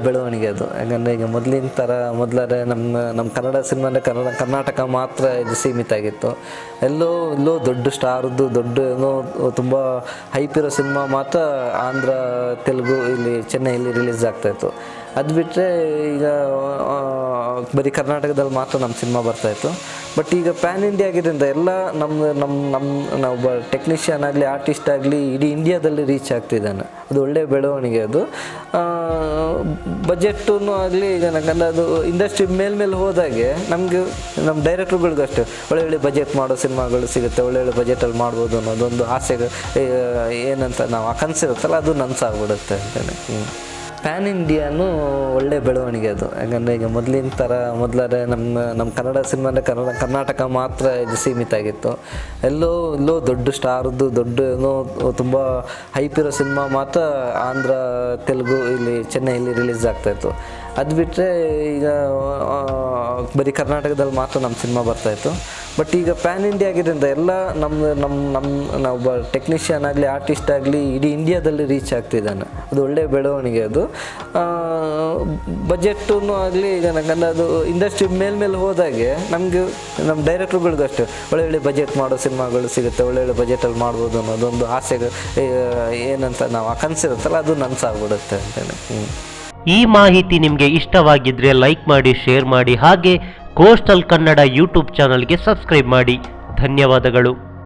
ಬೆಳವಣಿಗೆ ಅದು. ಯಾಕಂದರೆ ಈಗ ಮೊದಲಿನ ಥರ ಮೊದಲಾದ್ರೆ ನಮ್ಮ ಕನ್ನಡ ಸಿನಿಮಾ ಅಂದರೆ ಕರ್ನಾಟಕ ಮಾತ್ರ ಇದು ಸೀಮಿತ ಆಗಿತ್ತು. ಎಲ್ಲೋ ದೊಡ್ಡ ಸ್ಟಾರ್ದು ದೊಡ್ಡ ಏನೋ ತುಂಬ ಹೈಪ್ ಇರೋ ಸಿನಿಮಾ ಮಾತ್ರ ಆಂಧ್ರ, ತೆಲುಗು, ಇಲ್ಲಿ ಚೆನ್ನೈಯಲ್ಲಿ ರಿಲೀಸ್ ಆಗ್ತಾಯಿತ್ತು. ಅದು ಬಿಟ್ಟರೆ ಈಗ ಬರೀ ಕರ್ನಾಟಕದಲ್ಲಿ ಮಾತ್ರ ನಮ್ಮ ಸಿನಿಮಾ ಬರ್ತಾಯಿತ್ತು. ಬಟ್ ಈಗ ಪ್ಯಾನ್ ಇಂಡಿಯಾ ಆಗಿದ್ದರಿಂದ ಎಲ್ಲ ನಾವು ಟೆಕ್ನಿಷಿಯನ್ ಆಗಲಿ, ಆರ್ಟಿಸ್ಟ್ ಆಗಲಿ ಇಡೀ ಇಂಡಿಯಾದಲ್ಲಿ ರೀಚ್ ಆಗ್ತಿದ್ದಾನೆ. ಅದು ಒಳ್ಳೆಯ ಬೆಳವಣಿಗೆ. ಅದು ಬಜೆಟ್ಟೂ ಆಗಲಿ, ಈಗ ಯಾಕಂದರೆ ಅದು ಇಂಡಸ್ಟ್ರಿ ಮೇಲ್ಮೇಲೆ ಹೋದಾಗೆ ನಮಗೆ ನಮ್ಮ ಡೈರೆಕ್ಟ್ರುಗಳಿಗೂ ಅಷ್ಟೇ ಒಳ್ಳೆ ಬಜೆಟ್ ಮಾಡೋ ಸಿನಿಮಾಗಳು ಸಿಗುತ್ತೆ, ಒಳ್ಳೆ ಬಜೆಟಲ್ಲಿ ಮಾಡ್ಬೋದು ಅನ್ನೋದೊಂದು ಆಸೆ ಏನಂತ ನಾವು ಆ ಕನಸಿರುತ್ತಲ್ಲ, ಅದು ನನಸಾಗ್ಬಿಡುತ್ತೆ ಅಂತಲೇ. ಪ್ಯಾನ್ ಇಂಡಿಯಾನು ಒಳ್ಳೆಯ ಬೆಳವಣಿಗೆ ಅದು. ಯಾಕಂದರೆ ಈಗ ಮೊದಲಿನ ಥರ ಮೊದಲಾದ್ರೆ ನಮ್ಮ ಕನ್ನಡ ಸಿನಿಮಾ ಅಂದರೆ ಕರ್ನಾಟಕ ಮಾತ್ರ ಇದು ಸೀಮಿತ ಆಗಿತ್ತು. ಎಲ್ಲೋ ದೊಡ್ಡ ಸ್ಟಾರ್ದು ದೊಡ್ಡ ಏನೋ ತುಂಬ ಹೈಪ್ ಇರೋ ಸಿನಿಮಾ ಮಾತ್ರ ಆಂಧ್ರ, ತೆಲುಗು, ಇಲ್ಲಿ ಚೆನ್ನೈಯಲ್ಲಿ ರಿಲೀಸ್ ಆಗ್ತಾಯಿತ್ತು. ಅದು ಬಿಟ್ಟರೆ ಈಗ ಬರೀ ಕರ್ನಾಟಕದಲ್ಲಿ ಮಾತ್ರ ನಮ್ಮ ಸಿನಿಮಾ ಬರ್ತಾಯಿತ್ತು. ಬಟ್ ಈಗ ಪ್ಯಾನ್ ಇಂಡಿಯಾ ಆಗಿದ್ದರಿಂದ ಎಲ್ಲ ನಾವು ಟೆಕ್ನಿಷಿಯನ್ ಆಗಲಿ, ಆರ್ಟಿಸ್ಟ್ ಆಗಲಿ ಇಡೀ ಇಂಡಿಯಾದಲ್ಲಿ ರೀಚ್ ಆಗ್ತಿದ್ದಾನೆ. ಅದು ಒಳ್ಳೆಯ ಬೆಳವಣಿಗೆ. ಅದು ಬಜೆಟ್ಟೂ ಆಗಲಿ, ಈಗ ಯಾಕಂದರೆ ಅದು ಇಂಡಸ್ಟ್ರಿ ಮೇಲ್ಮೇಲೆ ಹೋದಾಗೆ ನಮಗೆ ನಮ್ಮ ಡೈರೆಕ್ಟ್ರುಗಳಿಗೂ ಅಷ್ಟೇ ಒಳ್ಳೆ ಬಜೆಟ್ ಮಾಡೋ ಸಿನಿಮಾಗಳು ಸಿಗುತ್ತೆ, ಒಳ್ಳೆ ಬಜೆಟಲ್ಲಿ ಮಾಡ್ಬೋದು ಅನ್ನೋದೊಂದು ಆಸೆ ಏನಂತ ನಾವು ಆ ಕನಸಿರುತ್ತಲ್ಲ, ಅದು ನನಸಾಗ್ಬಿಡುತ್ತೆ ಅಂತಲೇ. ಈ ಮಾಹಿತಿ ನಿಮಗೆ ಇಷ್ಟವಾಗಿದ್ದರೆ ಲೈಕ್ ಮಾಡಿ, ಶೇರ್ ಮಾಡಿ, ಹಾಗೆ ಕೋಸ್ಟಲ್ ಕನ್ನಡ ಯೂಟ್ಯೂಬ್ ಚಾನಲ್ಗೆ ಸಬ್ಸ್ಕ್ರೈಬ್ ಮಾಡಿ. ಧನ್ಯವಾದಗಳು.